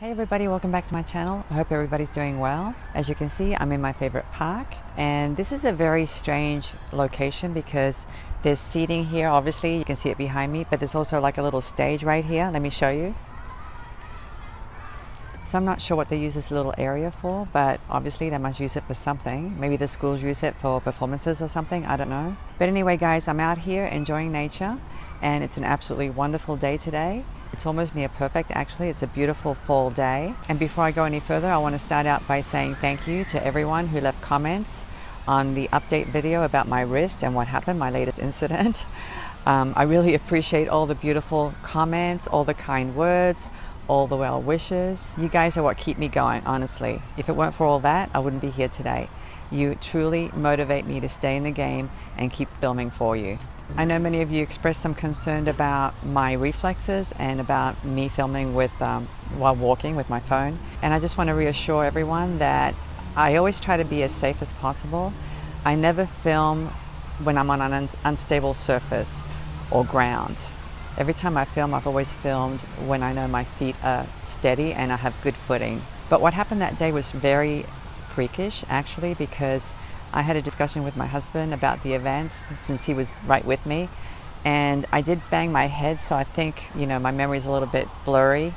Hey everybody, welcome back to my channel. I hope everybody's doing well. As you can see, I'm in my favorite park, and this is a very strange location because there's seating here. Obviously you can see it behind me, but there's also like a little stage right here. Let me show you. So I'm not sure what they use this little area for, but obviously they must use it for something. Maybe the schools use it for performances or something, I don't know. But anyway guys, I'm out here enjoying nature, and it's an absolutely wonderful day today. It's almost near perfect actually. It's a beautiful fall day. And before I go any further, I want to start out by saying thank you to everyone who left comments on the update video about my wrist and what happened, my latest incident. I really appreciate all the beautiful comments, all the kind words, all the well wishes. You guys are what keep me going, honestly. If it weren't for all that, I wouldn't be here today. You truly motivate me to stay in the game and keep filming for you. I know many of you expressed some concern about my reflexes and about me filming with while walking with my phone. And I just want to reassure everyone that I always try to be as safe as possible. I never film when I'm on an unstable surface or ground. Every time I film, I've always filmed when I know my feet are steady and I have good footing. But what happened that day was very freakish actually, because I had a discussion with my husband about the events since he was right with me, and I did bang my head, so I think, you know, my memory is a little bit blurry,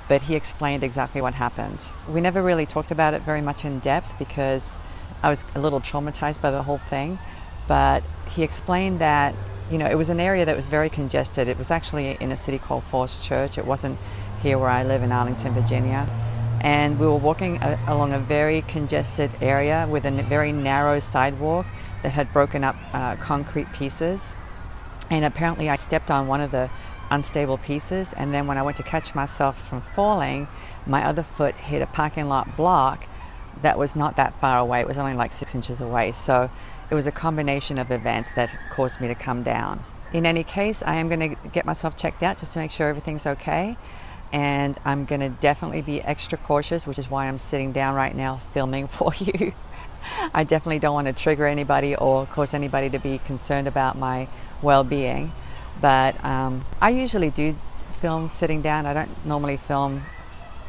but he explained exactly what happened. We never really talked about it very much in depth because I was a little traumatized by the whole thing, but he explained that, you know, it was an area that was very congested. It was actually in a city called Falls Church. It wasn't here where I live in Arlington, Virginia. And we were walking along a very congested area with a very narrow sidewalk that had broken up concrete pieces. And apparently I stepped on one of the unstable pieces, and then when I went to catch myself from falling, my other foot hit a parking lot block that was not that far away. It was only like 6 inches away. So it was a combination of events that caused me to come down. In any case, I am going to get myself checked out just to make sure everything's okay. And I'm going to definitely be extra cautious, which is why I'm sitting down right now filming for you. I definitely don't want to trigger anybody or cause anybody to be concerned about my well-being. But I usually do film sitting down. I don't normally film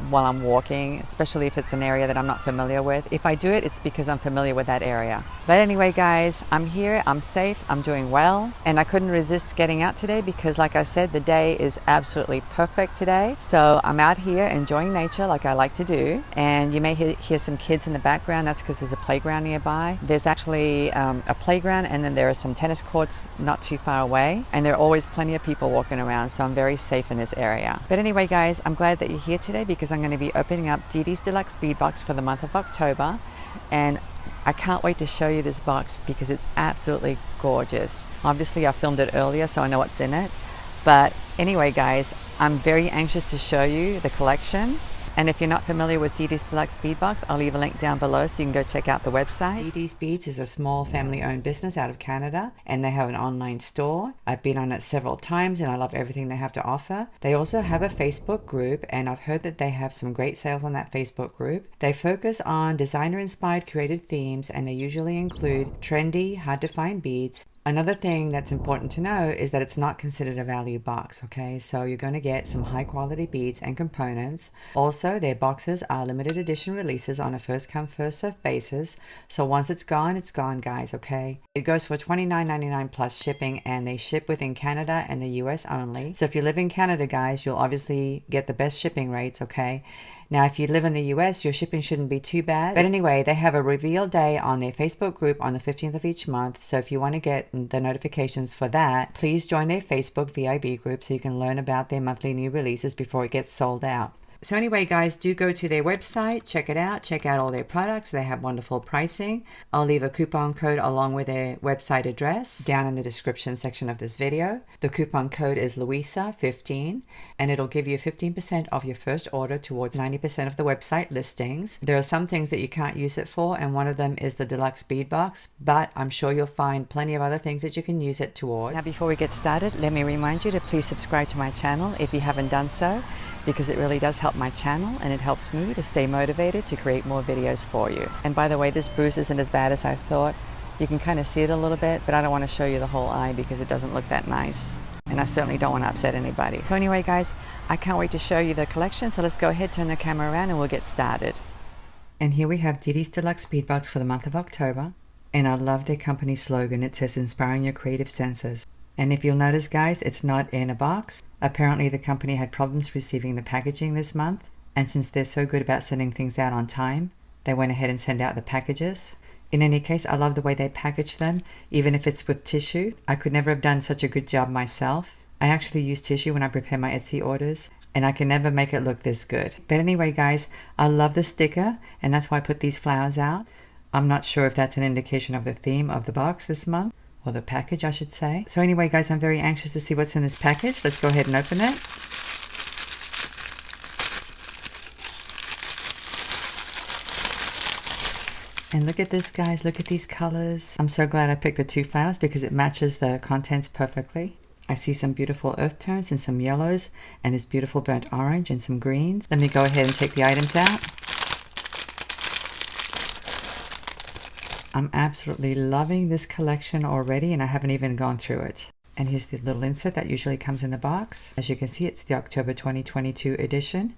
while I'm walking, especially if it's an area that I'm not familiar with. If I do it, it's because I'm familiar with that area. But anyway guys, I'm here, I'm safe, I'm doing well, and I couldn't resist getting out today because, like I said, the day is absolutely perfect today. So I'm out here enjoying nature like I like to do, and you may hear some kids in the background. That's because there's a playground nearby. There's actually a playground, and then there are some tennis courts not too far away, and there are always plenty of people walking around, so I'm very safe in this area. But anyway guys, I'm glad that you're here today because I'm going to be opening up Didi's Deluxe Bead box for the month of October, and I can't wait to show you this box because it's absolutely gorgeous. Obviously I filmed it earlier so I know what's in it, but anyway guys, I'm very anxious to show you the collection. And if you're not familiar with Didi's Deluxe Bead Box, I'll leave a link down below so you can go check out the website. Didi's Beads is a small family-owned business out of Canada, and they have an online store. I've been on it several times and I love everything they have to offer. They also have a Facebook group, and I've heard that they have some great sales on that Facebook group. They focus on designer-inspired created themes, and they usually include trendy, hard-to-find beads. Another thing that's important to know is that it's not considered a value box, okay? So you're going to get some high-quality beads and components. Also, their boxes are limited edition releases on a first come first served basis, so once it's gone guys, okay? It goes for $29.99 plus shipping, and they ship within Canada and the US only. So if you live in Canada guys, you'll obviously get the best shipping rates, okay? Now if you live in the US, your shipping shouldn't be too bad. But anyway, they have a reveal day on their Facebook group on the 15th of each month, so if you want to get the notifications for that, please join their Facebook VIB group so you can learn about their monthly new releases before it gets sold out. So anyway guys, do go to their website, check it out, check out all their products. They have wonderful pricing. I'll leave a coupon code along with their website address down in the description section of this video. The coupon code is Luisa 15, and it'll give you 15% off your first order towards 90% of the website listings. There are some things that you can't use it for, and one of them is the Deluxe Bead Box, but I'm sure you'll find plenty of other things that you can use it towards. Now before we get started, let me remind you to please subscribe to my channel if you haven't done so, because it really does help my channel and it helps me to stay motivated to create more videos for you. And by the way, this bruise isn't as bad as I thought. You can kind of see it a little bit, but I don't want to show you the whole eye because it doesn't look that nice. and I certainly don't want to upset anybody. So anyway guys, I can't wait to show you the collection, so let's go ahead, turn the camera around, and we'll get started. And here we have Didi's Deluxe Bead Box for the month of October, and I love their company slogan. It says inspiring your creative senses. And if you'll notice guys, it's not in a box. Apparently the company had problems receiving the packaging this month, and since they're so good about sending things out on time, they went ahead and sent out the packages. In any case, I love the way they package them, even if it's with tissue. I could never have done such a good job myself. I actually use tissue when I prepare my Etsy orders, and I can never make it look this good. But anyway guys, I love the sticker, and that's why I put these flowers out. I'm not sure if that's an indication of the theme of the box this month, or the package I should say. So anyway guys, I'm very anxious to see what's in this package. Let's go ahead and open it. And look at this guys, look at these colors. I'm so glad I picked the 2 flowers because it matches the contents perfectly. I see some beautiful earth tones and some yellows and this beautiful burnt orange and some greens. Let me go ahead and take the items out. I'm absolutely loving this collection already, and I haven't even gone through it. And here's the little insert that usually comes in the box. As you can see, it's the October 2022 edition.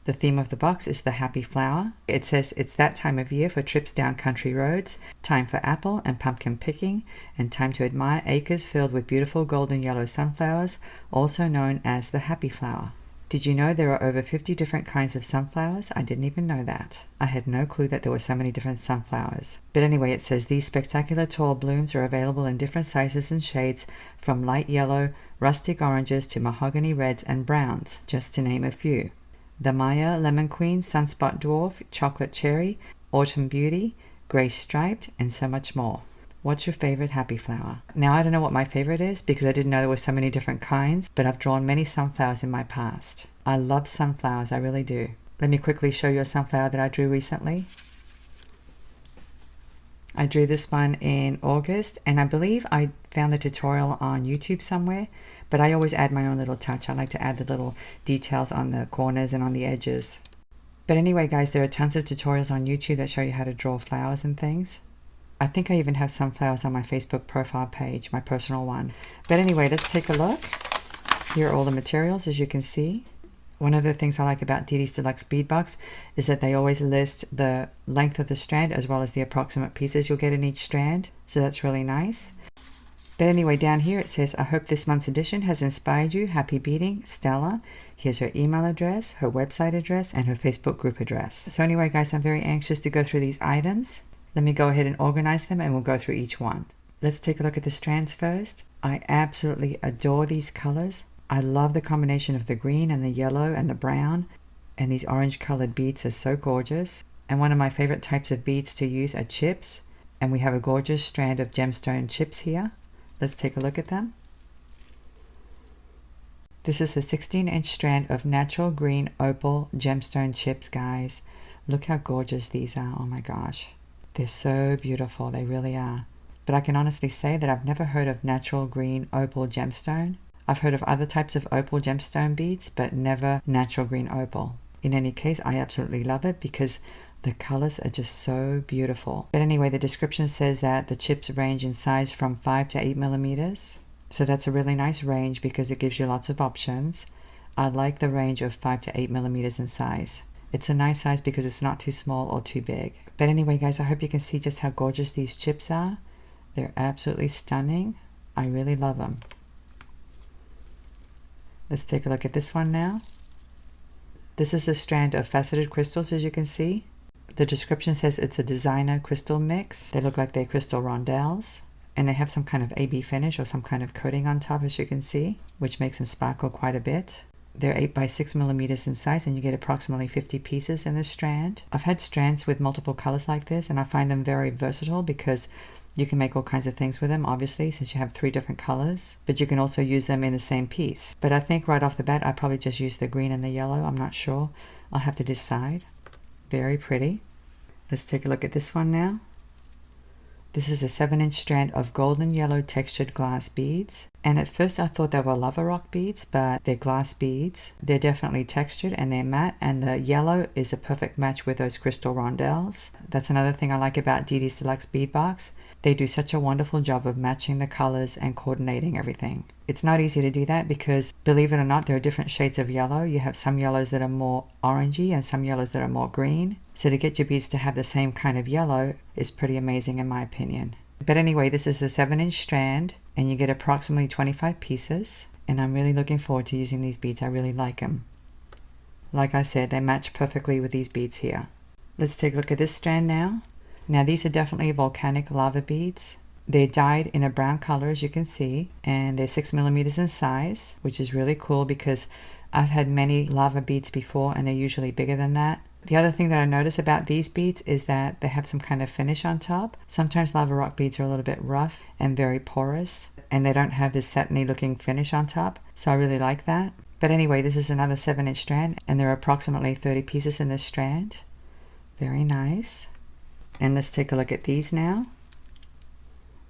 The theme of the box is the happy flower. It says it's that time of year for trips down country roads, time for apple and pumpkin picking, and time to admire acres filled with beautiful golden yellow sunflowers, also known as the happy flower. Did you know there are over 50 different kinds of sunflowers? I didn't even know that. I had no clue that there were so many different sunflowers. But anyway, it says these spectacular tall blooms are available in different sizes and shades, from light yellow, rustic oranges to mahogany reds and browns, just to name a few. The Maya, Lemon Queen, Sunspot Dwarf, Chocolate Cherry, Autumn Beauty, Gray Striped, and so much more. What's your favorite happy flower? Now I don't know what my favorite is because I didn't know there were so many different kinds, but I've drawn many sunflowers in my past. I love sunflowers, I really do. Let me quickly show you a sunflower that I drew recently. I drew this one in August, and I believe I found the tutorial on YouTube somewhere, but I always add my own little touch. I like to add the little details on the corners and on the edges. But anyway guys, there are tons of tutorials on YouTube that show you how to draw flowers and things. I think I even have sunflowers on my Facebook profile page, my personal one. But anyway, let's take a look. Here are all the materials, as you can see. One of the things I like about Didi's Deluxe Bead Box is that they always list the length of the strand as well as the approximate pieces you'll get in each strand. So that's really nice. But anyway, down here it says, I hope this month's edition has inspired you. Happy beading, Stella. Here's her email address, her website address, and her Facebook group address. So anyway guys, I'm very anxious to go through these items. Let me go ahead and organize them and we'll go through each one. Let's take a look at the strands first. I absolutely adore these colors. I love the combination of the green and the yellow and the brown, and these orange colored beads are so gorgeous. And one of my favorite types of beads to use are chips, and we have a gorgeous strand of gemstone chips here. Let's take a look at them. This is a 16-inch strand of natural green opal gemstone chips, guys. Look how gorgeous these are. Oh my gosh. They're so beautiful, they really are. But I can honestly say that I've never heard of natural green opal gemstone. I've heard of other types of opal gemstone beads, but never natural green opal. In any case, I absolutely love it because the colors are just so beautiful. But anyway, the description says that the chips range in size from 5 to 8 millimeters. So that's a really nice range because it gives you lots of options. I like the range of 5 to 8 millimeters in size. It's a nice size because it's not too small or too big. But anyway guys, I hope you can see just how gorgeous these chips are. They're absolutely stunning. I really love them. Let's take a look at this one now. This is a strand of faceted crystals, as you can see. The description says it's a designer crystal mix. They look like they're crystal rondelles, and they have some kind of AB finish or some kind of coating on top, as you can see, which makes them sparkle quite a bit. They're 8 by 6 millimeters in size, and you get approximately 50 pieces in this strand. I've had strands with multiple colors like this, and I find them very versatile because you can make all kinds of things with them, obviously, since you have 3 different colors, but you can also use them in the same piece. But I think right off the bat, I probably just use the green and the yellow. I'm not sure. I'll have to decide. Very pretty. Let's take a look at this one now. This is a 7-inch strand of golden yellow textured glass beads. And at first I thought they were lava rock beads, but they're glass beads. They're definitely textured and they're matte, and the yellow is a perfect match with those crystal rondelles. That's another thing I like about Didi's Deluxe Bead Box. They do such a wonderful job of matching the colors and coordinating everything. It's not easy to do that because, believe it or not, there are different shades of yellow. You have some yellows that are more orangey and some yellows that are more green. So to get your beads to have the same kind of yellow is pretty amazing in my opinion. But anyway, this is a 7-inch strand and you get approximately 25 pieces. And I'm really looking forward to using these beads. I really like them. Like I said, they match perfectly with these beads here. Let's take a look at this strand now. Now these are definitely volcanic lava beads. They're dyed in a brown color, as you can see, and they're 6 millimeters in size, which is really cool because I've had many lava beads before and they're usually bigger than that. The other thing that I notice about these beads is that they have some kind of finish on top. Sometimes lava rock beads are a little bit rough and very porous, and they don't have this satiny looking finish on top, so I really like that. But anyway, this is another 7-inch strand and there are approximately 30 pieces in this strand. Very nice. And let's take a look at these now.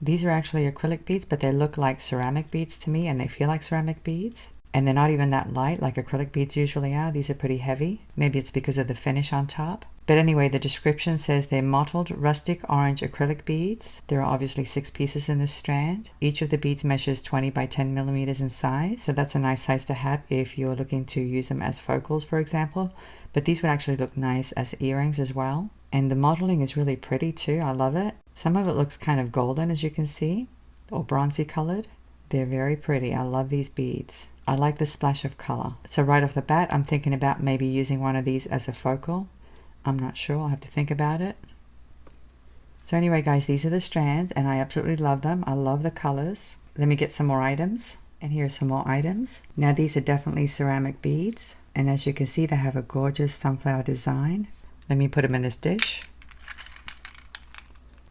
These are actually acrylic beads, but they look like ceramic beads to me and they feel like ceramic beads. And they're not even that light like acrylic beads usually are. These are pretty heavy. Maybe it's because of the finish on top. But anyway, the description says they're mottled rustic orange acrylic beads. There are obviously 6 pieces in this strand. Each of the beads measures 20 by 10 millimeters in size. So that's a nice size to have if you're looking to use them as focals, for example. But these would actually look nice as earrings as well. And the modeling is really pretty too. I love it. Some of it looks kind of golden, as you can see, or bronzy colored. They're very pretty. I love these beads. I like the splash of color. So right off the bat, I'm thinking about maybe using one of these as a focal. I'm not sure. I'll have to think about it. So anyway, guys, these are the strands and I absolutely love them. I love the colors. Let me get some more items. And here are some more items. Now these are definitely ceramic beads. And as you can see, they have a gorgeous sunflower design. Let me put them in this dish.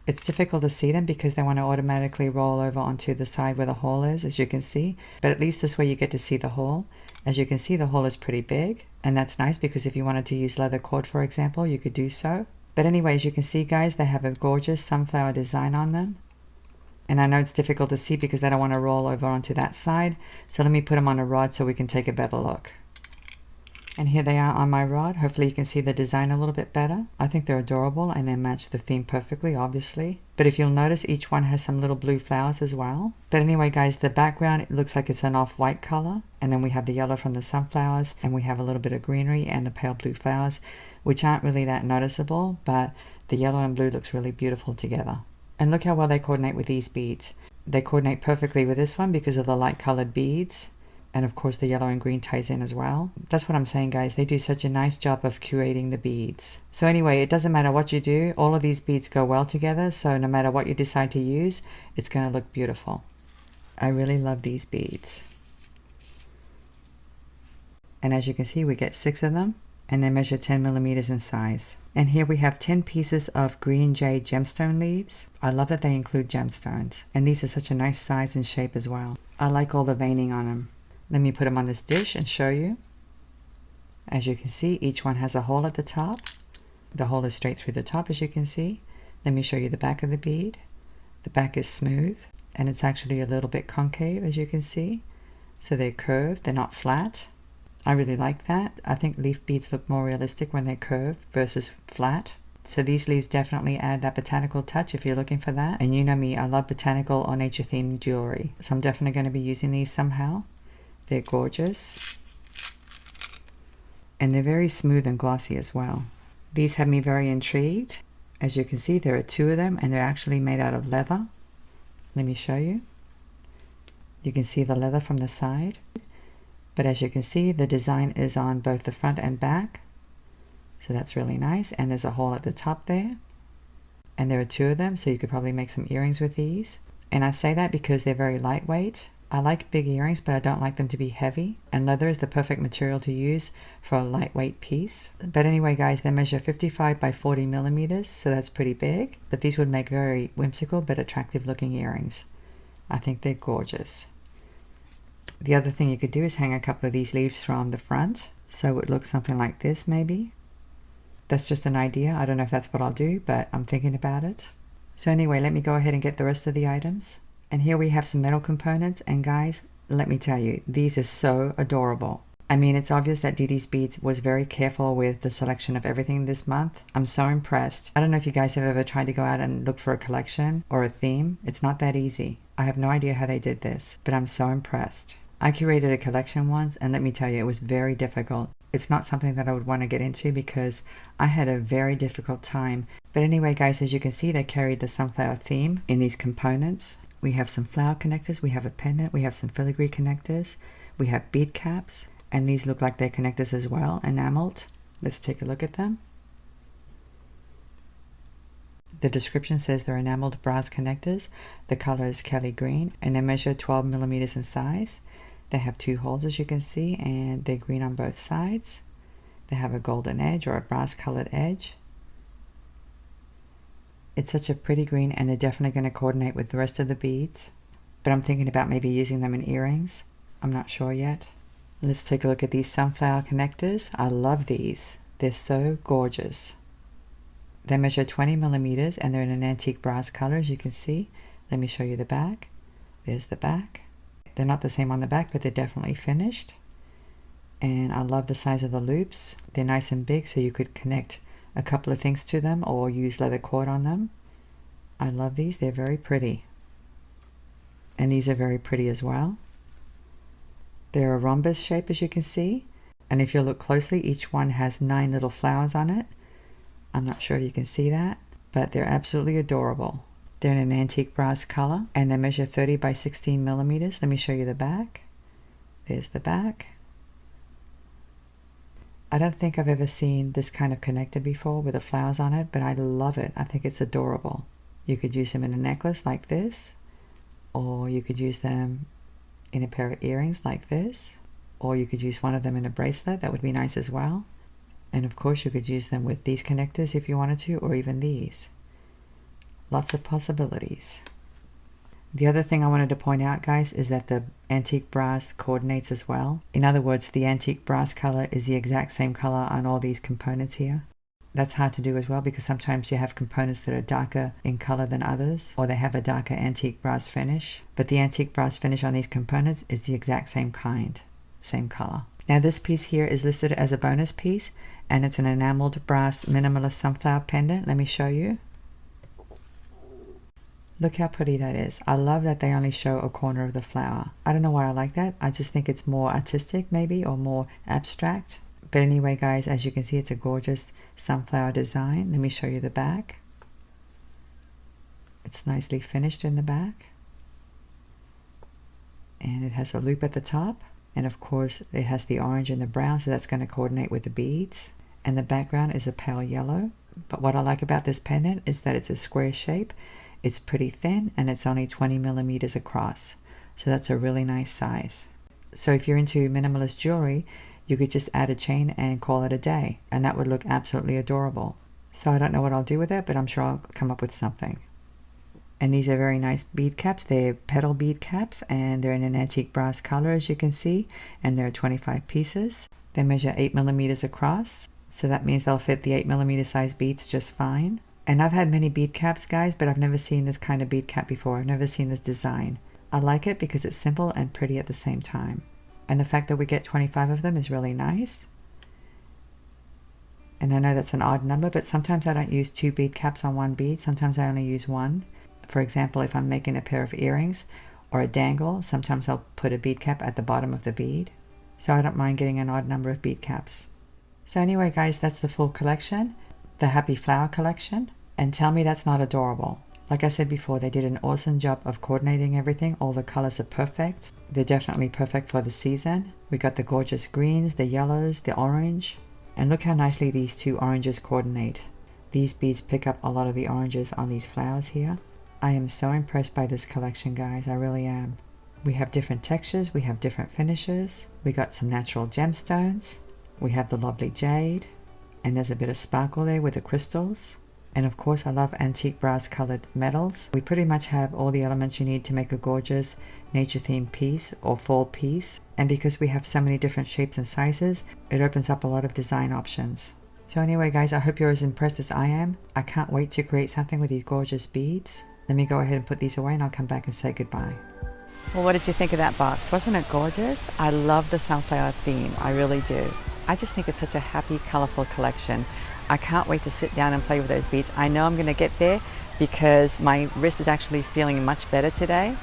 It's difficult to see them because they want to automatically roll over onto the side where the hole is, as you can see. But at least this way you get to see the hole. As you can see, the hole is pretty big. And that's nice because if you wanted to use leather cord, for example, you could do so. But anyway, as you can see, guys, they have a gorgeous sunflower design on them. And I know it's difficult to see because they don't want to roll over onto that side. So let me put them on a rod so we can take a better look. And here they are on my rod. Hopefully you can see the design a little bit better. I think they're adorable and they match the theme perfectly, obviously. But if you'll notice, each one has some little blue flowers as well. But anyway, guys, the background, it looks like it's an off-white color. And then we have the yellow from the sunflowers and we have a little bit of greenery and the pale blue flowers, which aren't really that noticeable, but the yellow and blue looks really beautiful together. And look how well they coordinate with these beads. They coordinate perfectly with this one because of the light colored beads. And of course the yellow and green ties in as well. That's what I'm saying, guys. They do such a nice job of curating the beads. So anyway, it doesn't matter what you do. All of these beads go well together. So no matter what you decide to use, it's going to look beautiful. I really love these beads. And as you can see, we get 6 of them. And they measure 10 millimeters in size. And here we have 10 pieces of green jade gemstone leaves. I love that they include gemstones. And these are such a nice size and shape as well. I like all the veining on them. Let me put them on this dish and show you. As you can see, each one has a hole at the top. The hole is straight through the top, as you can see. Let me show you the back of the bead. The back is smooth and it's actually a little bit concave, as you can see. So they're curved, they're not flat. I really like that. I think leaf beads look more realistic when they're curved versus flat. So these leaves definitely add that botanical touch if you're looking for that. And you know me, I love botanical or nature themed jewelry. So I'm definitely going to be using these somehow. They're gorgeous. And they're very smooth and glossy as well. These have me very intrigued. As you can see, there are 2 of them and they're actually made out of leather. Let me show you. You can see the leather from the side. But as you can see, the design is on both the front and back. So that's really nice. And there's a hole at the top there. And there are 2 of them, so you could probably make some earrings with these. And I say that because they're very lightweight. I like big earrings, but I don't like them to be heavy. And leather is the perfect material to use for a lightweight piece. But anyway, guys, they measure 55 by 40 millimeters, so that's pretty big. But these would make very whimsical but attractive looking earrings. I think they're gorgeous. The other thing you could do is hang a couple of these leaves from the front. So it would look something like this, maybe. That's just an idea. I don't know if that's what I'll do, but I'm thinking about it. So anyway, let me go ahead and get the rest of the items. And here we have some metal components, and guys, let me tell you, these are so adorable. I mean, it's obvious that Didi's Beads was very careful with the selection of everything this month. I'm so impressed. I don't know if you guys have ever tried to go out and look for a collection or a theme. It's not that easy. I have no idea how they did this, but I'm so impressed. I curated a collection once, and let me tell you, it was very difficult. It's not something that I would want to get into because I had a very difficult time. But anyway, guys, as you can see, they carried the sunflower theme in these components. We have some flower connectors, we have a pendant, we have some filigree connectors, we have bead caps, and these look like they're connectors as well, enameled. Let's take a look at them. The description says they're enameled brass connectors. The color is Kelly green, and they measure 12 millimeters in size. They have 2 holes, as you can see, and they're green on both sides. They have a golden edge or a brass colored edge. It's such a pretty green, and they're definitely going to coordinate with the rest of the beads. But I'm thinking about maybe using them in earrings. I'm not sure yet. Let's take a look at these sunflower connectors. I love these. They're so gorgeous. They measure 20 millimeters and they're in an antique brass color, as you can see. Let me show you the back. There's the back. They're not the same on the back, but they're definitely finished. And I love the size of the loops. They're nice and big, so you could connect a couple of things to them or use leather cord on them. I love these. They're very pretty. And these are very pretty as well. They're a rhombus shape, as you can see, and if you look closely, each one has 9 little flowers on it. I'm not sure if you can see that, but they're absolutely adorable. They're in an antique brass color, and they measure 30 by 16 millimeters. Let me show you the back. There's the back. I don't think I've ever seen this kind of connector before with the flowers on it, but I love it. I think it's adorable. You could use them in a necklace like this, or you could use them in a pair of earrings like this, or you could use one of them in a bracelet. That would be nice as well. And of course you could use them with these connectors if you wanted to, or even these. Lots of possibilities. The other thing I wanted to point out, guys, is that the antique brass coordinates as well. In other words, the antique brass color is the exact same color on all these components here. That's hard to do as well because sometimes you have components that are darker in color than others, or they have a darker antique brass finish. But the antique brass finish on these components is the exact same kind, same color. Now this piece here is listed as a bonus piece, and it's an enameled brass minimalist sunflower pendant. Let me show you. Look how pretty that is. I love that they only show a corner of the flower. I don't know why I like that. I just think it's more artistic maybe, or more abstract. But anyway, guys, as you can see, it's a gorgeous sunflower design. Let me show you the back. It's nicely finished in the back. And it has a loop at the top. And of course, it has the orange and the brown, so that's going to coordinate with the beads. And the background is a pale yellow. But what I like about this pendant is that it's a square shape. It's pretty thin, and it's only 20 millimeters across. So that's a really nice size. So if you're into minimalist jewelry, you could just add a chain and call it a day, and that would look absolutely adorable. So I don't know what I'll do with it, but I'm sure I'll come up with something. And these are very nice bead caps. They're petal bead caps, and they're in an antique brass color, as you can see, and there are 25 pieces. They measure 8 millimeters across, so that means they'll fit the 8 millimeter size beads just fine. And I've had many bead caps, guys, but I've never seen this kind of bead cap before. I've never seen this design. I like it because it's simple and pretty at the same time. And the fact that we get 25 of them is really nice. And I know that's an odd number, but sometimes I don't use 2 bead caps on one bead. Sometimes I only use one. For example, if I'm making a pair of earrings or a dangle, sometimes I'll put a bead cap at the bottom of the bead. So I don't mind getting an odd number of bead caps. So anyway, guys, that's the full collection, the Happy Flower collection. And tell me that's not adorable. Like I said before, they did an awesome job of coordinating everything. All the colors are perfect. They're definitely perfect for the season. We got the gorgeous greens, the yellows, the orange. And look how nicely these 2 oranges coordinate. These beads pick up a lot of the oranges on these flowers here. I am so impressed by this collection, guys. I really am. We have different textures. We have different finishes. We got some natural gemstones. We have the lovely jade. And there's a bit of sparkle there with the crystals. And of course, I love antique brass colored metals. We pretty much have all the elements you need to make a gorgeous nature themed piece or fall piece. And because we have so many different shapes and sizes, it opens up a lot of design options. So anyway, guys, I hope you're as impressed as I am. I can't wait to create something with these gorgeous beads. Let me go ahead and put these away, and I'll come back and say goodbye. Well, what did you think of that box? Wasn't it gorgeous? I love the sunflower theme. I really do. I just think it's such a happy, colorful collection. I can't wait to sit down and play with those beads. I know I'm going to get there because my wrist is actually feeling much better today.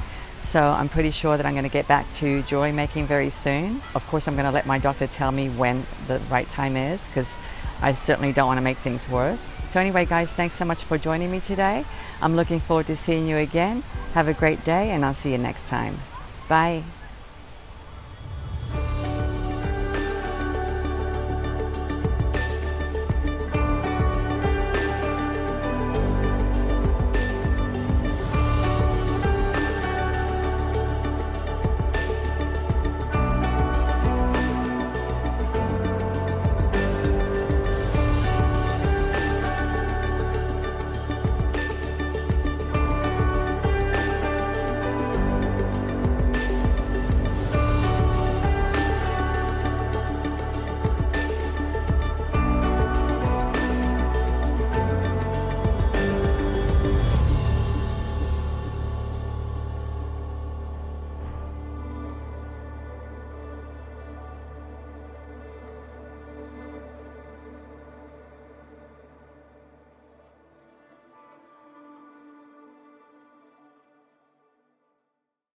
So I'm pretty sure that I'm going to get back to jewelry making very soon. Of course, I'm going to let my doctor tell me when the right time is, because I certainly don't want to make things worse. So anyway, guys, thanks so much for joining me today. I'm looking forward to seeing you again. Have a great day, and I'll see you next time. Bye.